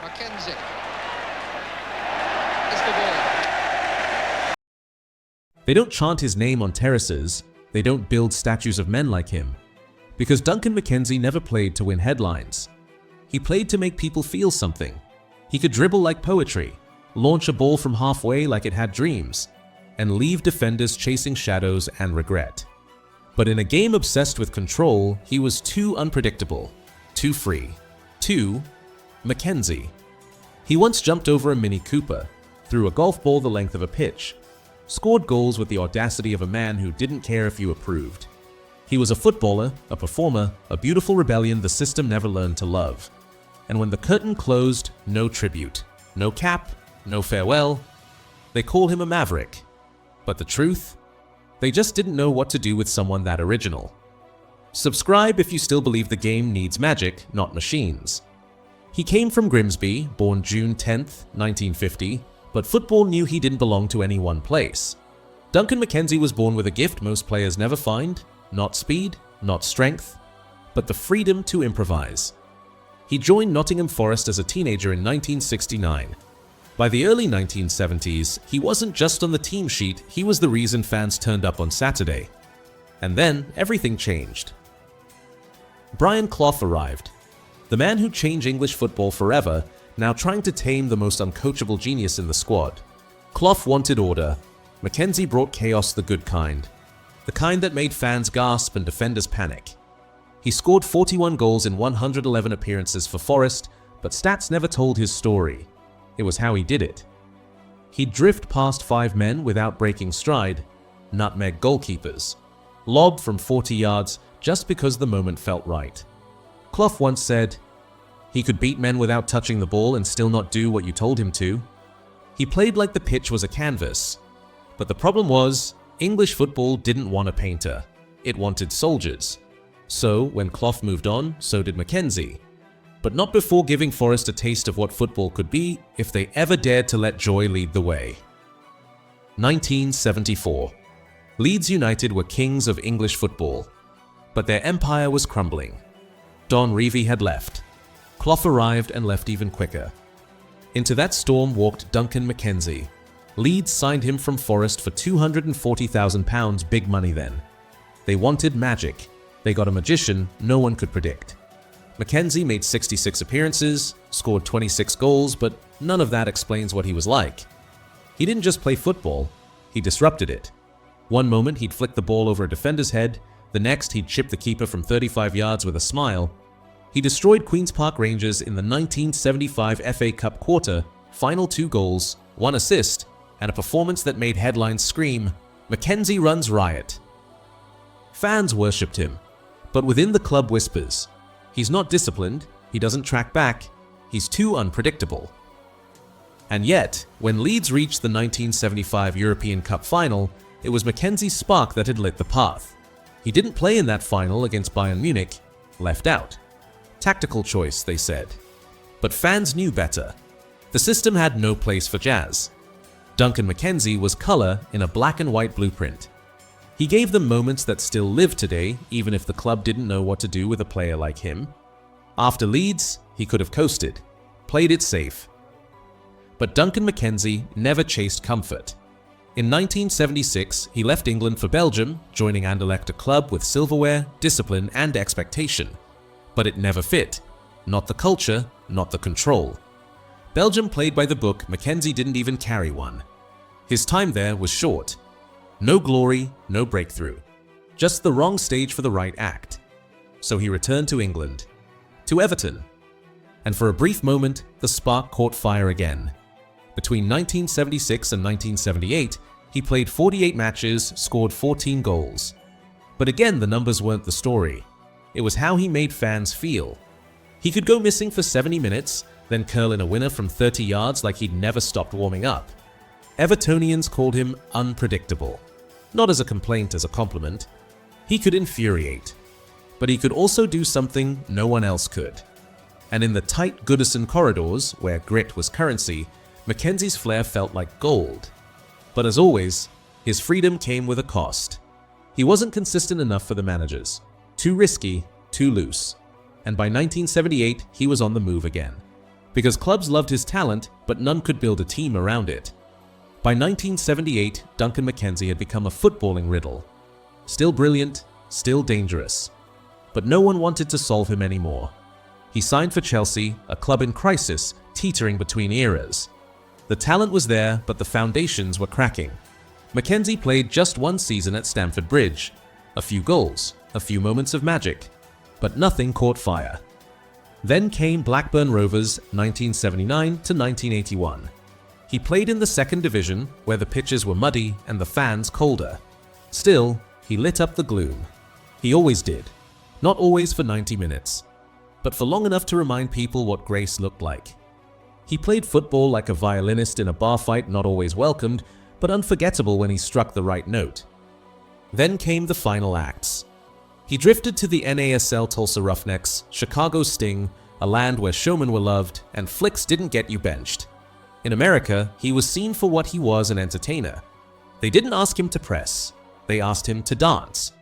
McKenzie is the ball. They don't chant his name on terraces, they don't build statues of men like him. Because Duncan McKenzie never played to win headlines. He played to make people feel something. He could dribble like poetry, launch a ball from halfway like it had dreams, and leave defenders chasing shadows and regret. But in a game obsessed with control, he was too unpredictable, too free, too McKenzie. He once jumped over a Mini Cooper, threw a golf ball the length of a pitch, scored goals with the audacity of a man who didn't care if you approved. He was a footballer, a performer, a beautiful rebellion the system never learned to love. And when the curtain closed, no tribute, no cap, no farewell. They called him a maverick. But the truth? They just didn't know what to do with someone that original. Subscribe if you still believe the game needs magic, not machines. He came from Grimsby, born June 10th, 1950, but football knew he didn't belong to any one place. Duncan McKenzie was born with a gift most players never find, not speed, not strength, but the freedom to improvise. He joined Nottingham Forest as a teenager in 1969. By the early 1970s, he wasn't just on the team sheet, he was the reason fans turned up on Saturday. And then everything changed. Brian Clough arrived. The man who changed English football forever, now trying to tame the most uncoachable genius in the squad. Clough wanted order. McKenzie brought chaos, the good kind. The kind that made fans gasp and defenders panic. He scored 41 goals in 111 appearances for Forest, but stats never told his story. It was how he did it. He'd drift past 5 men without breaking stride, nutmeg goalkeepers, lob from 40 yards just because the moment felt right. Clough once said, he could beat men without touching the ball and still not do what you told him to. He played like the pitch was a canvas. But the problem was, English football didn't want a painter. It wanted soldiers. So, when Clough moved on, so did McKenzie. But not before giving Forest a taste of what football could be if they ever dared to let joy lead the way. 1974. Leeds United were kings of English football. But their empire was crumbling. Don Revie had left. Clough arrived and left even quicker. Into that storm walked Duncan McKenzie. Leeds signed him from Forest for £240,000, big money then. They wanted magic. They got a magician no one could predict. McKenzie made 66 appearances, scored 26 goals, but none of that explains what he was like. He didn't just play football, he disrupted it. One moment he'd flick the ball over a defender's head, the next he'd chip the keeper from 35 yards with a smile. He destroyed Queen's Park Rangers in the 1975 FA Cup quarter, final 2 goals, 1 assist, and a performance that made headlines scream, "McKenzie runs riot." Fans worshipped him, but within the club whispers, he's not disciplined, he doesn't track back, he's too unpredictable. And yet, when Leeds reached the 1975 European Cup final, it was McKenzie's spark that had lit the path. He didn't play in that final against Bayern Munich, left out. Tactical choice, they said. But fans knew better. The system had no place for jazz. Duncan McKenzie was color in a black and white blueprint. He gave them moments that still live today, even if the club didn't know what to do with a player like him. After Leeds, he could have coasted, played it safe. But Duncan McKenzie never chased comfort. In 1976, he left England for Belgium, joining Anderlecht, a club with silverware, discipline, and expectation. But it never fit. Not the culture, not the control. Belgium played by the book, McKenzie didn't even carry one. His time there was short. No glory, no breakthrough. Just the wrong stage for the right act. So he returned to England. To Everton. And for a brief moment, the spark caught fire again. Between 1976 and 1978, he played 48 matches, scored 14 goals. But again, the numbers weren't the story. It was how he made fans feel. He could go missing for 70 minutes, then curl in a winner from 30 yards like he'd never stopped warming up. Evertonians called him unpredictable. Not as a complaint, as a compliment. He could infuriate. But he could also do something no one else could. And in the tight Goodison corridors, where grit was currency, McKenzie's flair felt like gold. But as always, his freedom came with a cost. He wasn't consistent enough for the managers. Too risky, too loose. And by 1978, he was on the move again. because clubs loved his talent, but none could build a team around it. By 1978, Duncan McKenzie had become a footballing riddle. Still brilliant, still dangerous. But no one wanted to solve him anymore. He signed for Chelsea, a club in crisis, teetering between eras. The talent was there, but the foundations were cracking. McKenzie played just one season at Stamford Bridge. A few goals, a few moments of magic, but nothing caught fire. Then came Blackburn Rovers 1979 to 1981. He played in the second division, where the pitches were muddy and the fans colder. Still, he lit up the gloom. He always did. Not always for 90 minutes, but for long enough to remind people what grace looked like. He played football like a violinist in a bar fight, not always welcomed, but unforgettable when he struck the right note. Then came the final acts. He drifted to the NASL Tulsa Roughnecks, Chicago Sting, a land where showmen were loved and flicks didn't get you benched. In America, he was seen for what he was, an entertainer. They didn't ask him to press, they asked him to dance.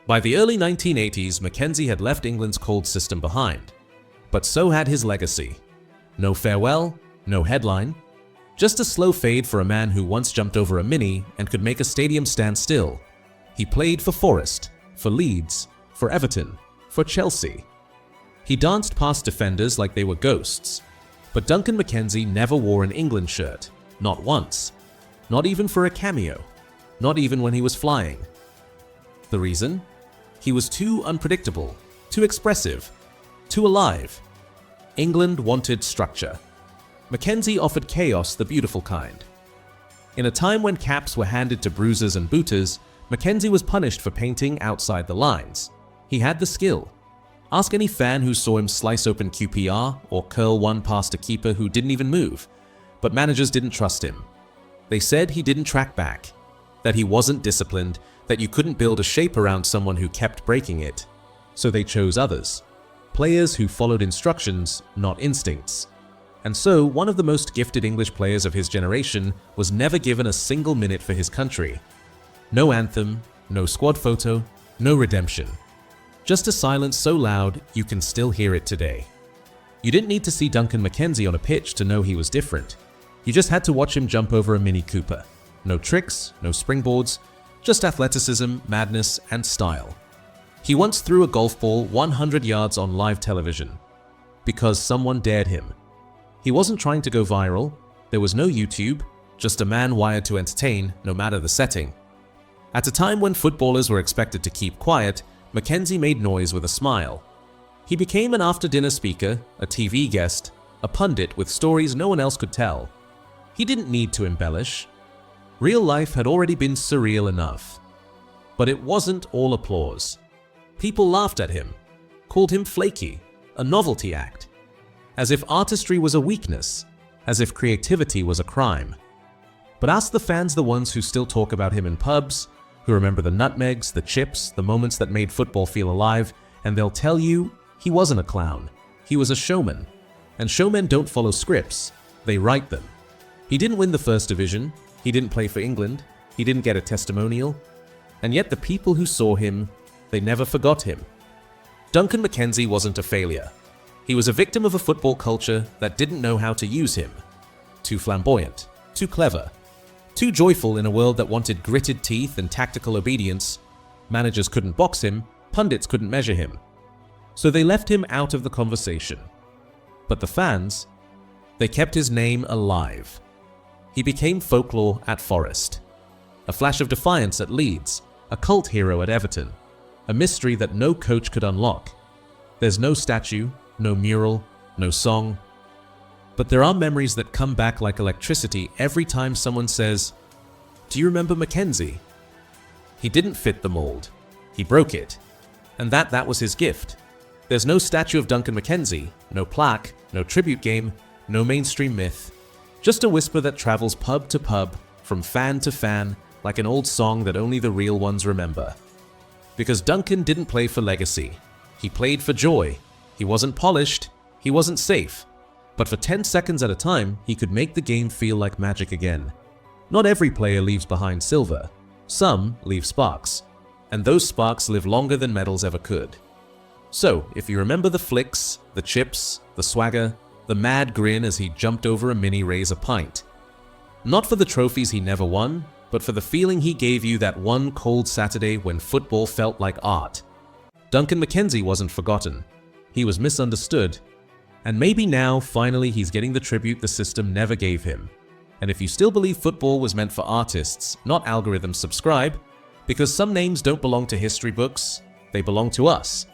By the early 1980s, McKenzie had left England's cold system behind. But so had his legacy. No farewell, no headline. Just a slow fade for a man who once jumped over a mini and could make a stadium stand still. He played for Forest, for Leeds, for Everton, for Chelsea. He danced past defenders like they were ghosts. But Duncan McKenzie never wore an England shirt. Not once. Not even for a cameo. Not even when he was flying. The reason? He was too unpredictable, too expressive, too alive. England wanted structure. McKenzie offered chaos, the beautiful kind. In a time when caps were handed to bruisers and booters, McKenzie was punished for painting outside the lines. He had the skill. Ask any fan who saw him slice open QPR or curl one past a keeper who didn't even move. But managers didn't trust him. They said he didn't track back, that he wasn't disciplined, that you couldn't build a shape around someone who kept breaking it. So they chose others. Players who followed instructions, not instincts. And so, one of the most gifted English players of his generation was never given a single minute for his country. No anthem, no squad photo, no redemption. Just a silence so loud you can still hear it today. You didn't need to see Duncan McKenzie on a pitch to know he was different. You just had to watch him jump over a Mini Cooper. No tricks, no springboards, just athleticism, madness, and style. He once threw a golf ball 100 yards on live television because someone dared him. He wasn't trying to go viral. There was no YouTube, just a man wired to entertain no matter the setting. At a time when footballers were expected to keep quiet, McKenzie made noise with a smile. He became an after-dinner speaker, a TV guest, a pundit with stories no one else could tell. He didn't need to embellish. Real life had already been surreal enough. But it wasn't all applause. People laughed at him, called him flaky, a novelty act. As if artistry was a weakness, as if creativity was a crime. But ask the fans, the ones who still talk about him in pubs, who remember the nutmegs, the chips, the moments that made football feel alive, and they'll tell you he wasn't a clown. He was a showman. And showmen don't follow scripts, they write them. He didn't win the first division, he didn't play for England, he didn't get a testimonial, and yet the people who saw him, they never forgot him. Duncan McKenzie wasn't a failure. He was a victim of a football culture that didn't know how to use him. Too flamboyant, too clever, too joyful in a world that wanted gritted teeth and tactical obedience. Managers couldn't box him, pundits couldn't measure him. So they left him out of the conversation. But the fans, they kept his name alive. He became folklore at Forest, a flash of defiance at Leeds, a cult hero at Everton, a mystery that no coach could unlock. There's no statue, no mural, no song. But there are memories that come back like electricity every time someone says, "Do you remember McKenzie?" He didn't fit the mold. He broke it. And that was his gift. There's no statue of Duncan McKenzie, no plaque, no tribute game, no mainstream myth. Just a whisper that travels pub to pub, from fan to fan, like an old song that only the real ones remember. Because Duncan didn't play for legacy. He played for joy. He wasn't polished. He wasn't safe. But for 10 seconds at a time, he could make the game feel like magic again. Not every player leaves behind silver. Some leave sparks. And those sparks live longer than medals ever could. So, if you remember the flicks, the chips, the swagger, the mad grin as he jumped over a mini razor pint. Not for the trophies he never won, but for the feeling he gave you that one cold Saturday when football felt like art. Duncan McKenzie wasn't forgotten. He was misunderstood. And maybe now, finally, he's getting the tribute the system never gave him. And if you still believe football was meant for artists, not algorithms, subscribe, because some names don't belong to history books, they belong to us.